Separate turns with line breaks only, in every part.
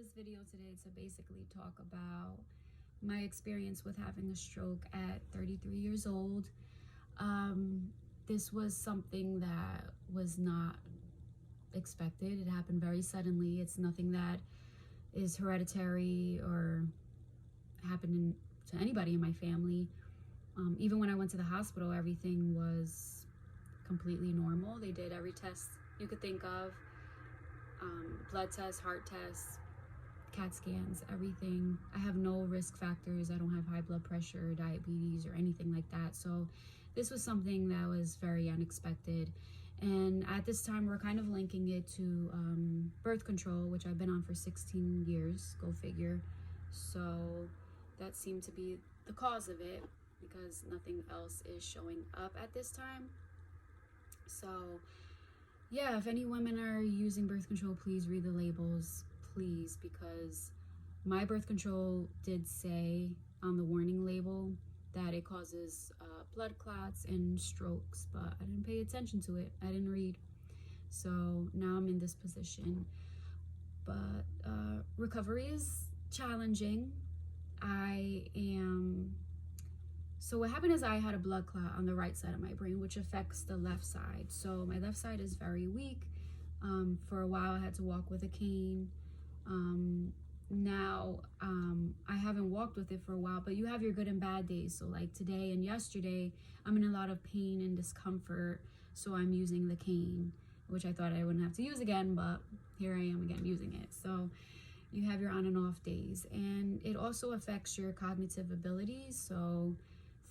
this video today to basically talk about my experience with having a stroke at 33 years old. This was something that was not expected. It happened very suddenly. It's nothing that is hereditary or happened to anybody in my family. Even when I went to the hospital, everything was completely normal. They did every test you could think of. Blood tests, heart tests, CAT scans, everything. I have no risk factors. I don't have high blood pressure, diabetes, or anything like that. So this was something that was very unexpected. And at this time, we're kind of linking it to birth control, which I've been on for 16 years, go figure. So that seemed to be the cause of it because nothing else is showing up at this time. So yeah, if any women are using birth control, please read the labels, please, because my birth control did say on the warning label that it causes blood clots and strokes, but I didn't pay attention to it. I didn't read. So now I'm in this position. But recovery is challenging. So what happened is I had a blood clot on the right side of my brain, which affects the left side. So my left side is very weak. For a while I had to walk with a cane. Now I haven't walked with it for a while, but you have your good and bad days. So like today and yesterday, I'm in a lot of pain and discomfort. So I'm using the cane, which I thought I wouldn't have to use again, but here I am again using it. So you have your on and off days, and it also affects your cognitive abilities. So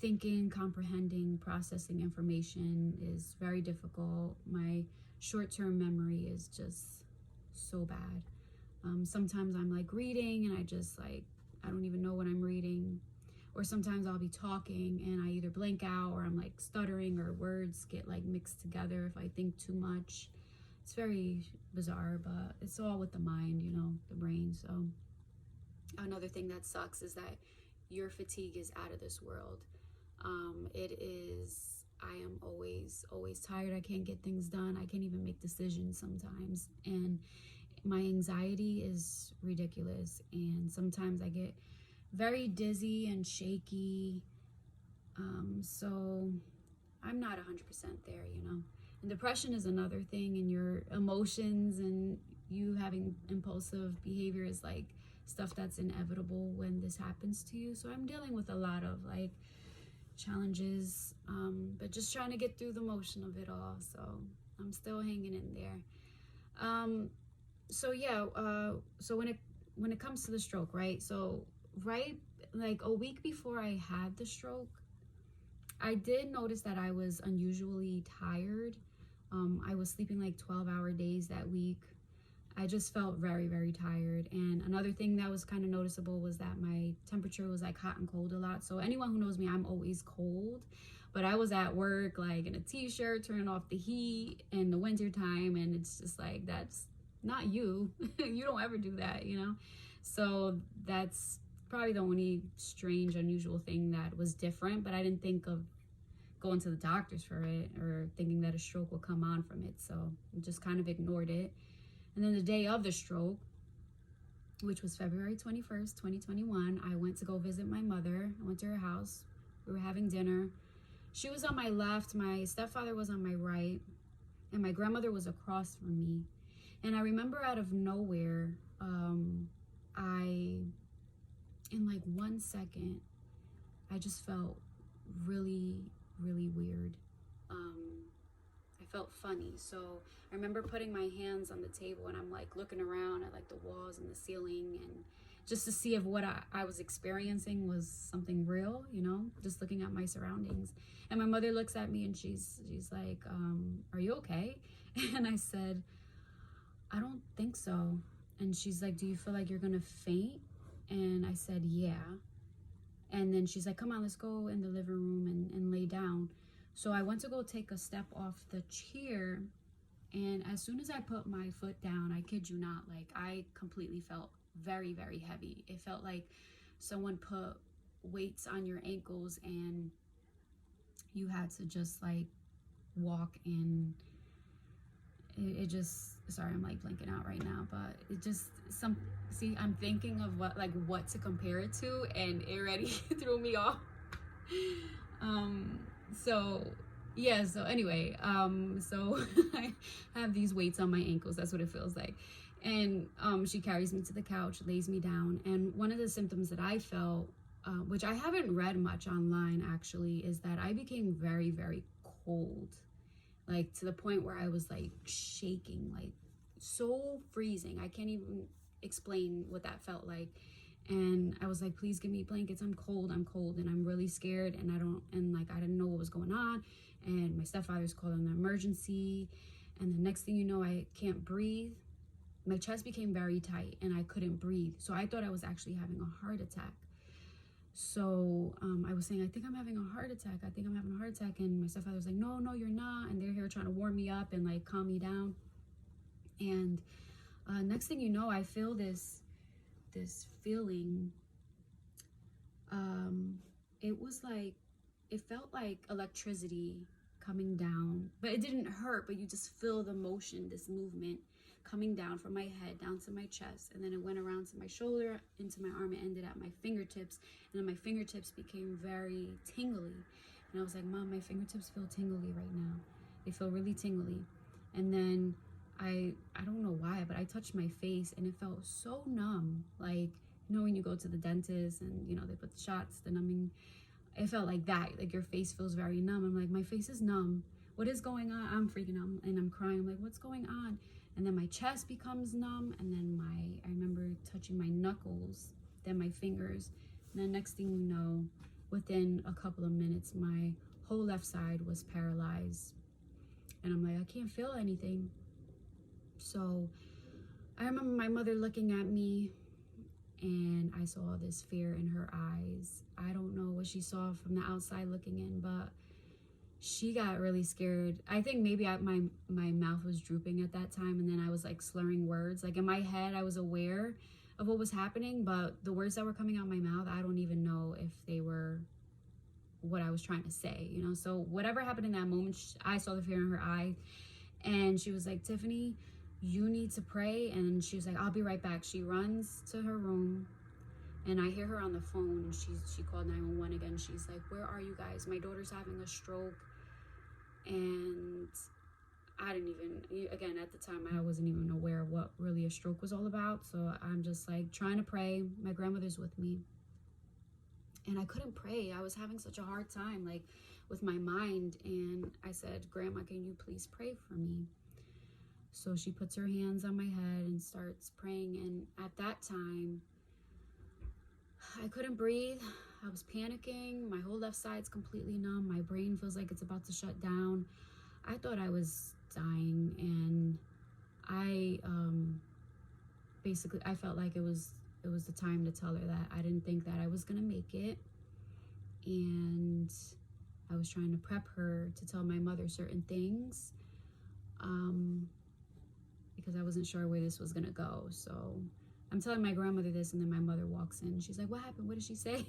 thinking, comprehending, processing information is very difficult. My short-term memory is just so bad. Sometimes I'm like reading and I don't even know what I'm reading. Or sometimes I'll be talking and I either blank out or I'm like stuttering or words get like mixed together if I think too much. It's very bizarre, but it's all with the mind, you know, the brain. So another thing that sucks is that your fatigue is out of this world. I am always tired. I can't get things done. I can't even make decisions sometimes. And my anxiety is ridiculous. And sometimes I get very dizzy and shaky. So I'm not 100% there, you know. And depression is another thing, and your emotions and you having impulsive behavior is like stuff that's inevitable when this happens to you. So I'm dealing with a lot of like challenges, but just trying to get through the motion of it all. So I'm still hanging in there. So when it comes to the stroke, right? So right like a week before I had the stroke, I did notice that I was unusually tired. I was sleeping like 12-hour days that week. I just felt very, very tired. And another thing that was kind of noticeable was that my temperature was like hot and cold a lot. So anyone who knows me, I'm always cold. But I was at work like in a t-shirt, turning off the heat in the winter time. And it's just like, that's not you. You don't ever do that, you know? So that's probably the only strange, unusual thing that was different. But I didn't think of going to the doctors for it or thinking that a stroke would come on from it. So I just kind of ignored it. And then the day of the stroke, which was February 21st, 2021, I went to go visit my mother. I went to her house. We were having dinner. She was on my left, my stepfather was on my right, and my grandmother was across from me. And I remember out of nowhere, in like 1 second, I just felt really, really weird. I felt funny. So I remember putting my hands on the table and I'm like looking around at like the walls and the ceiling, and just to see if what I was experiencing was something real, you know, just looking at my surroundings. And my mother looks at me and she's like, are you okay? And I said, I don't think so. And she's like, do you feel like you're gonna faint? And I said, yeah. And then she's like, come on, let's go in the living room and lay down. So I went to go take a step off the chair, and as soon as I put my foot down, I kid you not, like I completely felt very, very heavy. It felt like someone put weights on your ankles and you had to just like walk, and it just, sorry, I'm like blanking out right now, but it just, see, I'm thinking of what to compare it to, and it already threw me off. So yeah, so anyway, so I have these weights on my ankles. That's what it feels like. And she carries me to the couch, lays me down, and one of the symptoms that I felt, which I haven't read much online actually, is that I became very, very cold, like to the point where I was like shaking, like so freezing. I can't even explain what that felt like. And I was like, please give me blankets. I'm cold, and I'm really scared, and I didn't know what was going on. And my stepfather's called an emergency, and the next thing you know, I can't breathe. My chest became very tight, and I couldn't breathe. So I thought I was actually having a heart attack. So I was saying, I think I'm having a heart attack. And my stepfather was like, no, you're not. And they're here trying to warm me up and like calm me down. And next thing you know, I feel this feeling. It was like, it felt like electricity coming down, but it didn't hurt, but you just feel the motion, this movement coming down from my head down to my chest, and then it went around to my shoulder, into my arm, it ended at my fingertips, and then my fingertips became very tingly. And I was like, Mom, my fingertips feel tingly right now. They feel really tingly. And then I don't know why, but I touched my face, and it felt so numb. Like, you know when you go to the dentist and, you know, they put the shots, the numbing, it felt like that. Like your face feels very numb. I'm like, my face is numb. What is going on? I'm freaking out, and I'm crying. I'm like, what's going on? And then my chest becomes numb, and then I remember touching my knuckles, then my fingers, and then next thing you know, within a couple of minutes, my whole left side was paralyzed. And I'm like, I can't feel anything. So I remember my mother looking at me, and I saw this fear in her eyes. I don't know what she saw from the outside looking in, but she got really scared. I think maybe my mouth was drooping at that time, and then I was like slurring words. Like in my head, I was aware of what was happening, but the words that were coming out my mouth, I don't even know if they were what I was trying to say, you know? So whatever happened in that moment, I saw the fear in her eye, and she was like, Tiffany, you need to pray. And she was like, I'll be right back. She runs to her room, and I hear her on the phone, and she called 911 again. She's like, where are you guys? My daughter's having a stroke. And I didn't even, again, at the time, I wasn't even aware of what really a stroke was all about. So I'm just like trying to pray. My grandmother's with me, and I couldn't pray. I was having such a hard time, like with my mind. And I said, Grandma, can you please pray for me? So she puts her hands on my head and starts praying. And at that time, I couldn't breathe. I was panicking. My whole left side's completely numb. My brain feels like it's about to shut down. I thought I was dying, and I basically, I felt like it was the time to tell her that I didn't think that I was gonna make it. And I was trying to prep her to tell my mother certain things, because I wasn't sure where this was gonna go. So I'm telling my grandmother this, and then my mother walks in. She's like, what happened? What did she say?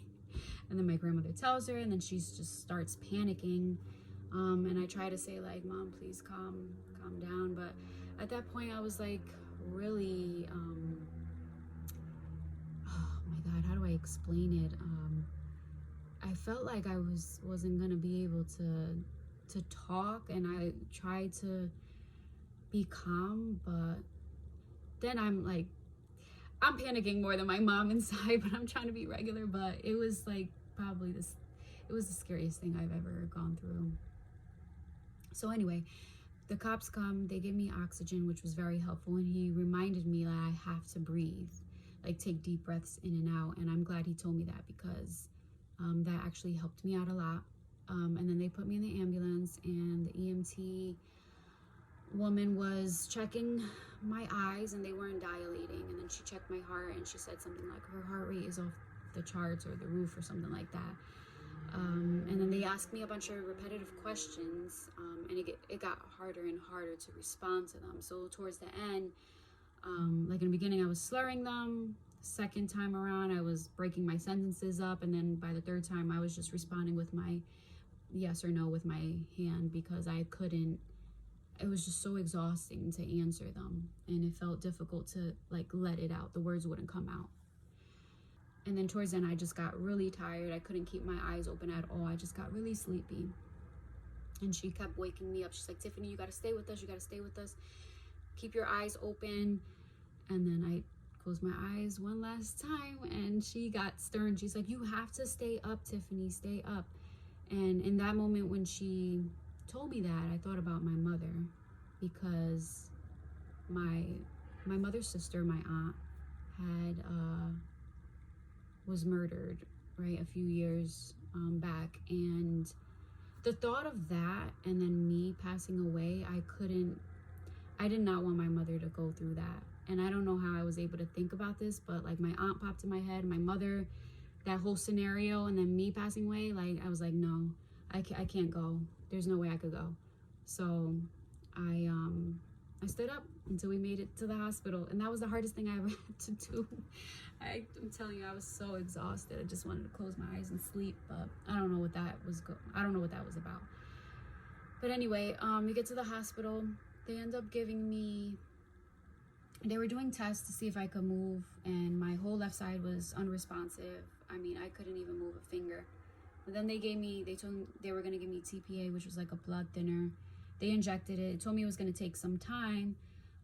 And then my grandmother tells her, and then she just starts panicking. And I try to say, like, Mom, please calm down. But at that point, I was like, really, oh my God, how do I explain it? I felt like I wasn't gonna be able to talk, and I tried to be calm, but then I'm panicking more than my mom inside, but I'm trying to be regular. But it was like it was the scariest thing I've ever gone through. So anyway, the cops come, they give me oxygen, which was very helpful, and he reminded me that I have to breathe, like take deep breaths in and out. And I'm glad he told me that, because that actually helped me out a lot. And then they put me in the ambulance, and the EMT woman was checking my eyes, and they weren't dilating. And then she checked my heart, and she said something like her heart rate is off the charts or the roof or something like that. And then they asked me a bunch of repetitive questions, and it got harder and harder to respond to them. So towards the end, like in the beginning, I was slurring them. Second time around, I was breaking my sentences up, and then by the third time, I was just responding with my yes or no with my hand, because I couldn't it was just so exhausting to answer them, and it felt difficult to like let it out. The words wouldn't come out. And then towards the end, I just got really tired. I couldn't keep my eyes open at all. I just got really sleepy. And she kept waking me up. She's like, Tiffany, you got to stay with us. You got to stay with us. Keep your eyes open. And then I closed my eyes one last time, and she got stern. She's like, you have to stay up, Tiffany, stay up. And in that moment when she told me that, I thought about my mother, because my mother's sister, my aunt, had was murdered, right, a few years back. And the thought of that, and then me passing away, I did not want my mother to go through that. And I don't know how I was able to think about this, but like my aunt popped in my head, my mother, that whole scenario, and then me passing away. Like, I was like, no, I can't go. There's no way I could go. So I stood up until we made it to the hospital, and that was the hardest thing I ever had to do. I'm telling you, I was so exhausted. I just wanted to close my eyes and sleep, but I don't know what that was. I don't know what that was about. But anyway, we get to the hospital. They end up giving me. They were doing tests to see if I could move, and my whole left side was unresponsive. I mean, I couldn't even move a finger. But then they told me they were gonna give me TPA, which was like a blood thinner. They injected it. It told me it was gonna take some time,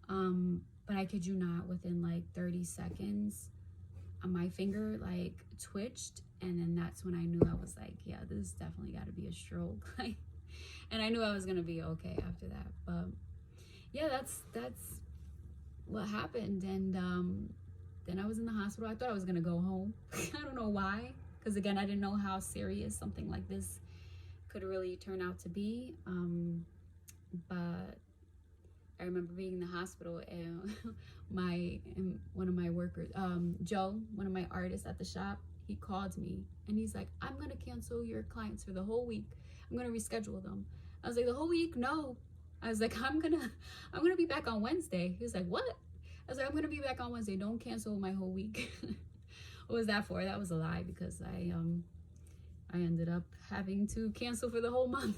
but I kid you not, within like 30 seconds, my finger like twitched, and then that's when I knew. I was like, yeah, this definitely got to be a stroke. Like, and I knew I was gonna be okay after that. But yeah, that's what happened. And then I was in the hospital. I thought I was gonna go home. I don't know why, because again, I didn't know how serious something like this could really turn out to be. But I remember being in the hospital, and one of my workers, Joe, one of my artists at the shop, he called me and he's like, I'm gonna cancel your clients for the whole week. I'm gonna reschedule them. I was like, the whole week? No. I was like, I'm gonna be back on Wednesday. He was like, what? I was like, I'm gonna be back on Wednesday. Don't cancel my whole week. What was that for? That was a lie, because I ended up having to cancel for the whole month.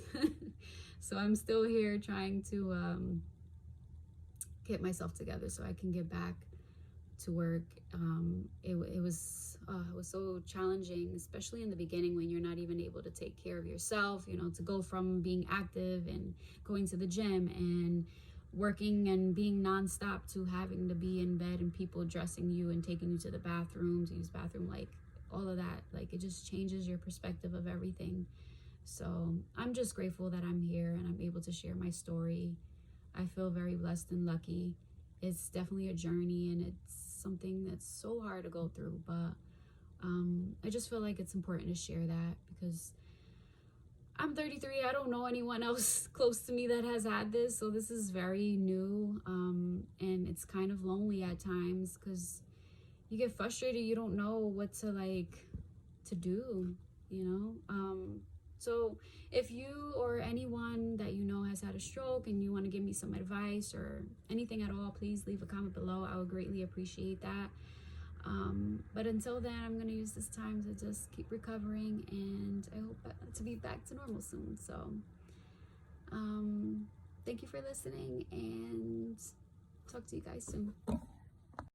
So I'm still here trying to get myself together so I can get back to work. It was so challenging, especially in the beginning when you're not even able to take care of yourself, you know, to go from being active and going to the gym and working and being nonstop to having to be in bed and people dressing you and taking you to the bathroom to use bathroom, like all of that. Like, it just changes your perspective of everything. So I'm just grateful that I'm here and I'm able to share my story. I feel very blessed and lucky. It's definitely a journey, and it's something that's so hard to go through, but I just feel like it's important to share that, because I'm 33. I don't know anyone else close to me that has had this, so this is very new, and it's kind of lonely at times because you get frustrated. You don't know what to do, you know. So if you or anyone that you know has had a stroke and you want to give me some advice or anything at all, please leave a comment below. I would greatly appreciate that. But until then, I'm going to use this time to just keep recovering, and I hope to be back to normal soon. So thank you for listening, and talk to you guys soon.